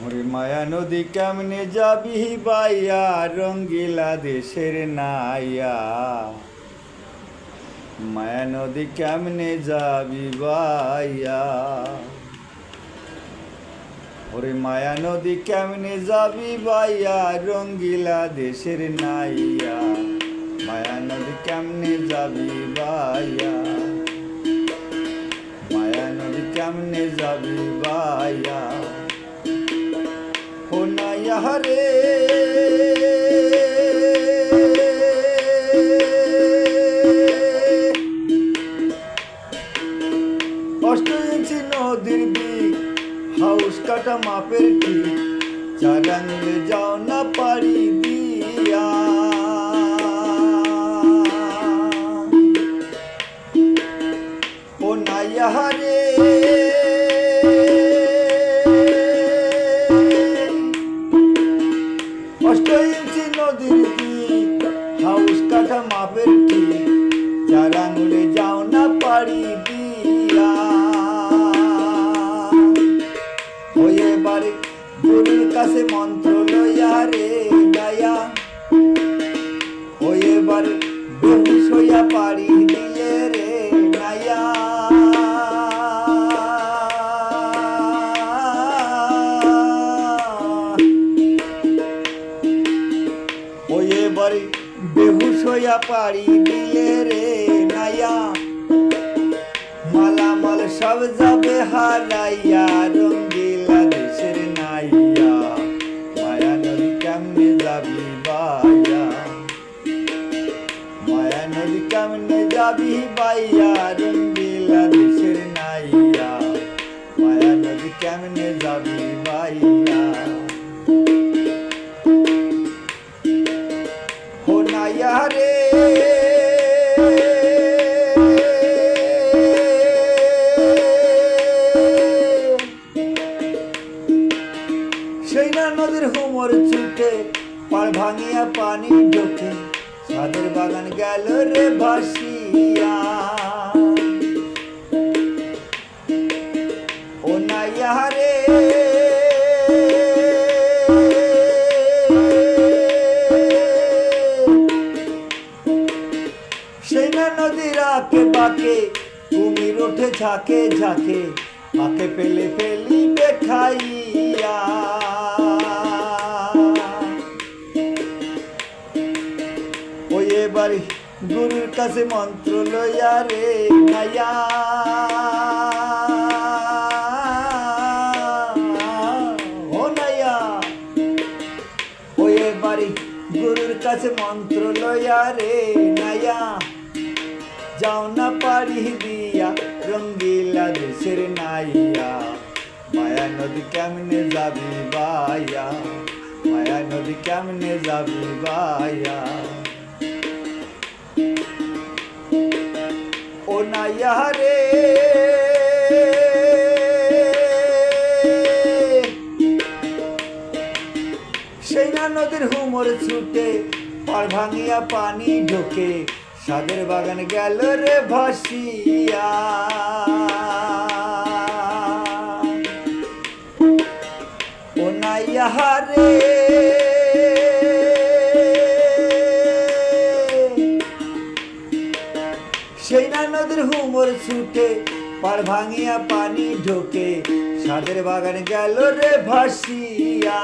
ওরে মায়া নদী কেমনে যাবি বাইয়া রঙ্গিলা দেশের নাইয়া। মায়া নদী কেমনে যাবি বাইয়া। ওরে মায়া নদী কেমনে যাবি বাইয়া রঙ্গিলা দেশের নাইয়া। মায়া নদী কেমনে যাবি বাইয়া। মায়া নদী কেমনে যাবি বাইয়া। ও নাইয়া রে অষ্ট ইঞ্চি নদীর দিক হাউস কাটা মাপের ঠিক 4 আঙুলে যাও না পাড়ি দিয়া। ও নাইয়া রে অষ্ট ইঞ্চি নদীর দিক হাউস কাটা মাপের ঠিক 4 আঙুলে যাও না পাড়ি দিয়া। ওই এবারে গুরুর কাছে মন্ত্র লইয়া রে গায়া। ওই এবারে বেহুশ হইয়া পাড়ি দিলে রে গায়া। ওই এবারে বেহুশ হইয়া পাড়ি দিলে রে নাইয়া। মালামাল সব যাবে হারাইয়া রঙ্গিলা দেশের নাইয়া। মায়া নদী কেমনে যাবি বাইয়া। মায়া নদী কেমনে যাবি বাইয়া রঙ্গিলা দেশের নাইয়া। মায়া নদী কেমনে যাবি বাইয়া। ও নাইয়া রে সেই না নদীর হুমর ছুটে পাড় ভাঙিয়া পানি ঢোকে সাদের বাগান গেল রে ভাসিয়া। ও নাইয়া রে সেই না নদীর আঁকে বাঁকে কুমির ওঠে ঝাঁকে ঝাঁকে আঁকে পেলে ফেলিবে খাইয়া। ওই এবারে গুরুর কাছে মন্ত্র লইয়া রে নাইয়া। ও নাইয়া ওই এবারে গুরুর কাছে মন্ত্র লইয়া রে নাইয়া। যাও না পাড়ি দিয়া রঙ্গিলা দেশের নাইয়া। মায়া নদী কেমনে যাবি বাইয়া। মায়া নদী কেমনে যাবি বাইয়া। ও নাইয়া রে সেই না নদীর হুমর ছুটে পাড় ভাঙিয়া পানি ঢোকে সাদের বাগান গেল রে ভাসিয়া। ও নাইয়া রে সেই না নদীর হুমর ছুটে পাড় ভাঙিয়া পানি ঢোকে সাদের বাগান গেল রে ভাসিয়া।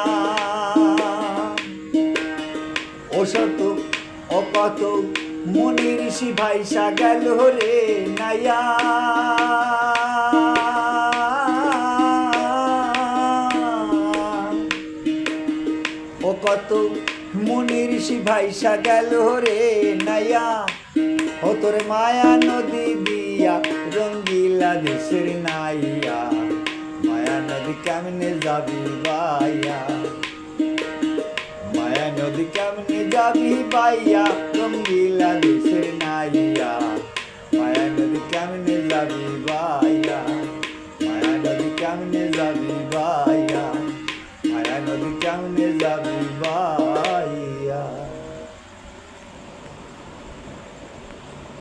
ও শত ও কত মুনি ঋষি ভাইসা গেল রে নাইয়া। ও কত মুনি ঋষি ভাইসা গেল রে নাইয়া। ও তোর মায়া নদী দিয়া রঙ্গিলা দেশের নাইয়া। মায়া নদী কেমনে যাবি বাইয়া। মায়া নদী কেমনে যাবি বাইয়া রঙ্গিলা দেশের নাইয়া। মায়া নদী কেমনে যাবি বাইয়া। মায়া নদী কেমনে যাবি বাইয়া। মায়া নদী কেমনে যাবি বাইয়া।